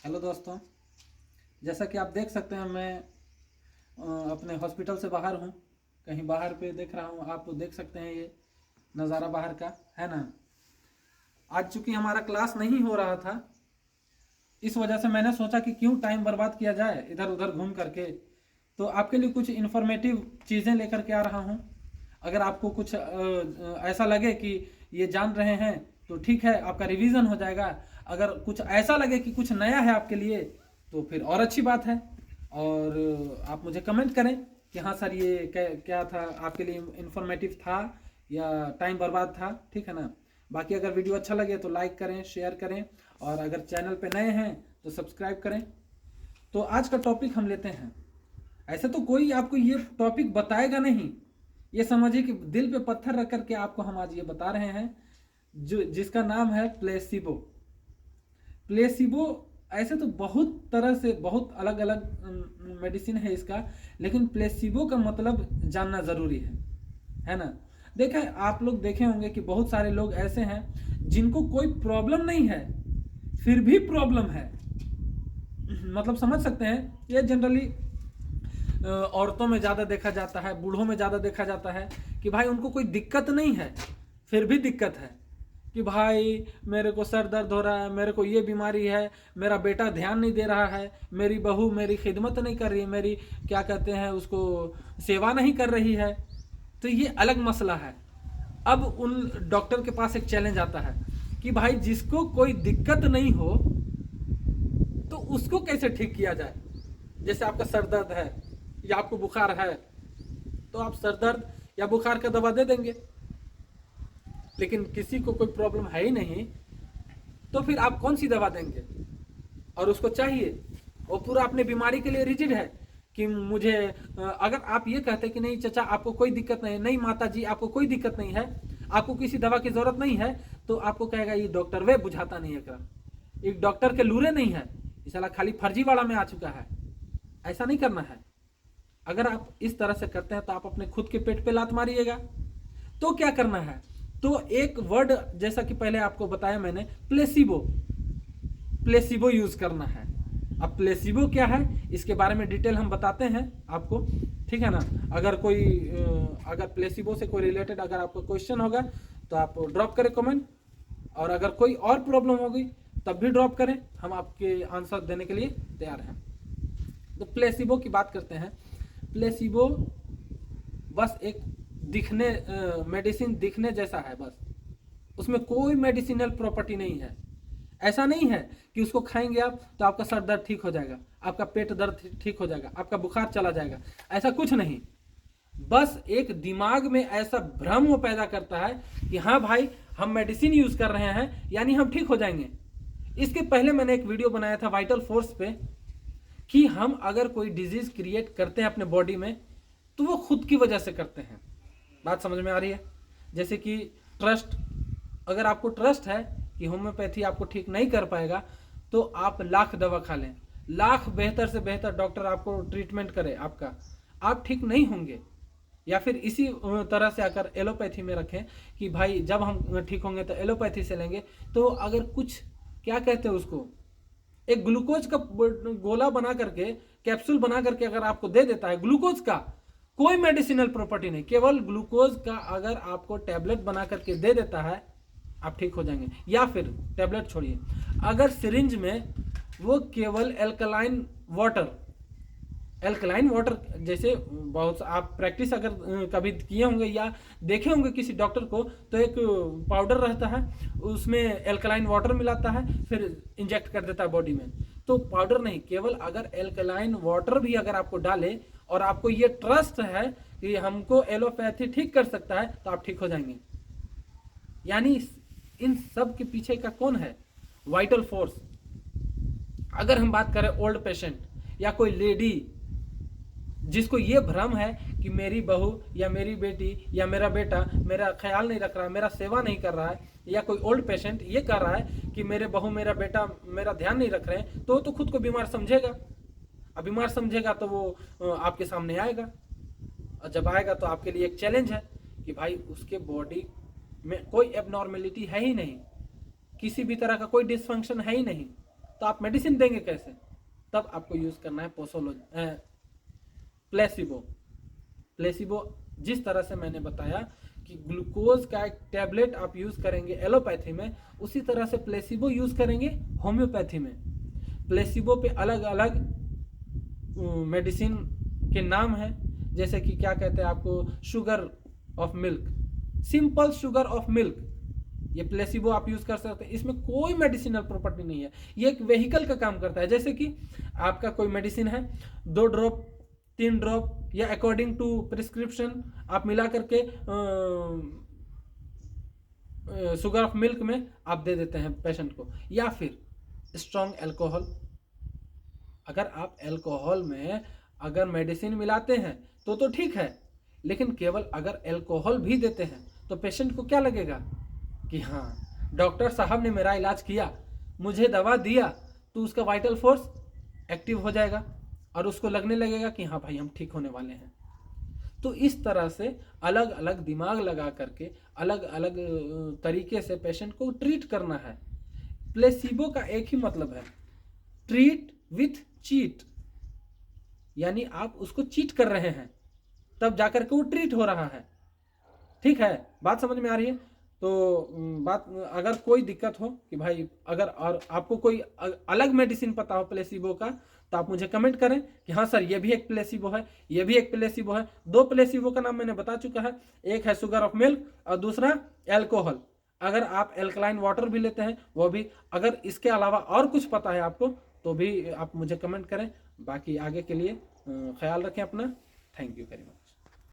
Hello दोस्तों, जैसा कि आप देख सकते हैं मैं अपने हॉस्पिटल से बाहर हूँ। कहीं बाहर पे देख रहा हूँ, आप देख सकते हैं ये नज़ारा बाहर का है ना। आज चूंकि हमारा क्लास नहीं हो रहा था, इस वजह से मैंने सोचा कि क्यों टाइम बर्बाद किया जाए इधर उधर घूम करके। तो आपके लिए कुछ इन्फॉर्मेटिव चीज़ें लेकर के आ रहा हूँ। अगर आपको कुछ ऐसा लगे कि ये जान रहे हैं तो ठीक है, आपका रिवीजन हो जाएगा। अगर कुछ ऐसा लगे कि कुछ नया है आपके लिए तो फिर और अच्छी बात है। और आप मुझे कमेंट करें कि हाँ सर, ये क्या था, आपके लिए इन्फॉर्मेटिव था या टाइम बर्बाद था, ठीक है ना। बाकी अगर वीडियो अच्छा लगे तो लाइक करें, शेयर करें, और अगर चैनल पे नए हैं तो सब्सक्राइब करें। तो आज का टॉपिक हम लेते हैं। ऐसे तो कोई आपको ये टॉपिक बताएगा नहीं, ये समझिए कि दिल पे पत्थर रख करके आपको हम आज ये बता रहे हैं, जो जिसका नाम है प्लेसिबो। प्लेसिबो ऐसे तो बहुत तरह से बहुत अलग अलग मेडिसिन है इसका, लेकिन प्लेसिबो का मतलब जानना ज़रूरी है ना। देखें, आप लोग देखे होंगे कि बहुत सारे लोग ऐसे हैं जिनको कोई प्रॉब्लम नहीं है फिर भी प्रॉब्लम है। मतलब समझ सकते हैं, ये जनरली औरतों में ज़्यादा देखा जाता है, बूढ़ों में ज़्यादा देखा जाता है कि भाई उनको कोई दिक्कत नहीं है फिर भी दिक्कत है कि भाई मेरे को सर दर्द हो रहा है, मेरे को ये बीमारी है, मेरा बेटा ध्यान नहीं दे रहा है, मेरी बहू मेरी खिदमत नहीं कर रही है, मेरी क्या कहते हैं उसको सेवा नहीं कर रही है। तो ये अलग मसला है। अब उन डॉक्टर के पास एक चैलेंज आता है कि भाई जिसको कोई दिक्कत नहीं हो तो उसको कैसे ठीक किया जाए। जैसे आपका सर दर्द है या आपको बुखार है तो आप सर दर्द या बुखार का दवा दे देंगे, लेकिन किसी को कोई प्रॉब्लम है ही नहीं तो फिर आप कौन सी दवा देंगे। और उसको चाहिए, वो पूरा अपने बीमारी के लिए रिजिड है कि मुझे अगर आप ये कहते कि नहीं चाचा आपको कोई दिक्कत नहीं, नहीं माता जी आपको कोई दिक्कत नहीं है, आपको किसी दवा की जरूरत नहीं है, तो आपको कहेगा ये डॉक्टर वे बुझाता नहीं है कर, एक डॉक्टर के लूरे नहीं है, इस साला खाली फर्जीवाड़ा में आ चुका है। ऐसा नहीं करना है। अगर आप इस तरह से करते हैं तो आप अपने खुद के पेट पे लात मारिएगा। तो क्या करना है, तो एक वर्ड जैसा कि पहले आपको बताया मैंने, प्लेसिबो, प्लेसिबो यूज करना है। अब प्लेसिबो क्या है इसके बारे में डिटेल हम बताते हैं आपको, ठीक है ना। अगर कोई अगर प्लेसिबो से कोई रिलेटेड अगर आपको क्वेश्चन होगा तो आप ड्रॉप करें कमेंट, और अगर कोई और प्रॉब्लम होगी तब भी ड्रॉप करें, हम आपके आंसर देने के लिए तैयार हैं। तो प्लेसिबो की बात करते हैं। प्लेसिबो बस एक दिखने मेडिसिन दिखने जैसा है, बस उसमें कोई मेडिसिनल प्रॉपर्टी नहीं है। ऐसा नहीं है कि उसको खाएंगे आप तो आपका सर दर्द ठीक हो जाएगा, आपका पेट दर्द ठीक हो जाएगा, आपका बुखार चला जाएगा, ऐसा कुछ नहीं। बस एक दिमाग में ऐसा भ्रम वो पैदा करता है कि हाँ भाई हम मेडिसिन यूज कर रहे हैं यानी हम ठीक हो जाएंगे। इसके पहले मैंने एक वीडियो बनाया था वाइटल फोर्स पे कि हम अगर कोई डिजीज क्रिएट करते हैं अपने बॉडी में तो वो खुद की वजह से करते हैं। बात समझ में आ रही है। जैसे कि ट्रस्ट, अगर आपको ट्रस्ट है कि होम्योपैथी आपको ठीक नहीं कर पाएगा तो आप लाख दवा खा लें, लाख बेहतर से बेहतर डॉक्टर आपको ट्रीटमेंट करे आपका, आप ठीक नहीं होंगे। या फिर इसी तरह से अगर एलोपैथी में रखें कि भाई जब हम ठीक होंगे तो एलोपैथी से लेंगे, तो अगर कुछ क्या कहते हैं उसको, एक ग्लूकोज का गोला बना करके, कैप्सूल बना करके अगर आपको दे देता है ग्लूकोज का, कोई मेडिसिनल प्रॉपर्टी नहीं, केवल ग्लूकोज का अगर आपको टैबलेट बना करके दे देता है आप ठीक हो जाएंगे। या फिर टैबलेट छोड़िए, अगर सिरिंज में वो केवल एल्कलाइन वाटर, एल्कलाइन वाटर जैसे बहुत आप प्रैक्टिस अगर कभी किए होंगे या देखे होंगे किसी डॉक्टर को, तो एक पाउडर रहता है उसमें एल्कलाइन वाटर मिलाता है फिर इंजेक्ट कर देता है बॉडी में। तो पाउडर नहीं, केवल अगर एल्कलाइन वाटर भी अगर आपको डाले और आपको ये ट्रस्ट है कि हमको एलोपैथी ठीक कर सकता है तो आप ठीक हो जाएंगे। यानी इन सब के पीछे का कौन है, वाइटल फोर्स। अगर हम बात करें ओल्ड पेशेंट या कोई लेडी जिसको ये भ्रम है कि मेरी बहू या मेरी बेटी या मेरा बेटा मेरा ख्याल नहीं रख रहा है, मेरा सेवा नहीं कर रहा है, या कोई ओल्ड पेशेंट ये कर रहा है कि मेरे बहू मेरा बेटा मेरा ध्यान नहीं रख रहे हैं, तो खुद को बीमार समझेगा। अब बीमार समझेगा तो वो आपके सामने आएगा, और जब आएगा तो आपके लिए एक चैलेंज है कि भाई उसके बॉडी में कोई एबनॉर्मेलिटी है ही नहीं, किसी भी तरह का कोई डिसफंक्शन है ही नहीं, तो आप मेडिसिन देंगे कैसे? तब आपको यूज करना है प्लेसिबो। प्लेसिबो जिस तरह से मैंने बताया कि ग्लूकोज का एक टैबलेट आप यूज करेंगे एलोपैथी में, उसी तरह से प्लेसिबो यूज करेंगे होम्योपैथी में। प्लेसिबो पे अलग अलग मेडिसिन के नाम है, जैसे कि क्या कहते हैं आपको, sugar of milk, simple sugar of milk, ये प्लेसिबो आप यूज कर सकते हैं। इसमें कोई मेडिसिनल प्रॉपर्टी नहीं है, ये एक व्हीकल का काम करता है। जैसे कि आपका कोई मेडिसिन है, 2 ड्रॉप 3 ड्रॉप या अकॉर्डिंग टू प्रिस्क्रिप्शन आप मिला करके शुगर ऑफ मिल्क में आप दे देते हैं पेशेंट को। या फिर स्ट्रॉन्ग एल्कोहल, अगर आप एल्कोहल में अगर मेडिसिन मिलाते हैं तो ठीक है, लेकिन केवल अगर एल्कोहल भी देते हैं तो पेशेंट को क्या लगेगा कि हाँ डॉक्टर साहब ने मेरा इलाज किया, मुझे दवा दिया, तो उसका वाइटल फोर्स एक्टिव हो जाएगा और उसको लगने लगेगा कि हाँ भाई हम ठीक होने वाले हैं। तो इस तरह से अलग अलग दिमाग लगा करके अलग अलग तरीके से पेशेंट को ट्रीट करना है। प्लेसिबो का एक ही मतलब है, ट्रीट विथ चीट, यानी आप उसको चीट कर रहे हैं तब जाकर के वो ट्रीट हो रहा है। ठीक है, बात समझ में आ रही है? तो बात, अगर कोई दिक्कत हो कि भाई अगर और आपको कोई अलग मेडिसिन पता हो प्लेसिबो का, तो आप मुझे कमेंट करें कि हाँ सर ये भी एक प्लेसिबो है, ये भी एक प्लेसिबो है। 2 प्लेसिबो का नाम मैंने बता चुका है, एक है शुगर ऑफ मिल्क और दूसरा एल्कोहल। अगर आप एल्कलाइन वाटर भी लेते हैं वो भी, अगर इसके अलावा और कुछ पता है आपको तो भी आप मुझे कमेंट करें। बाकी आगे के लिए ख्याल रखें अपना। Thank you very much.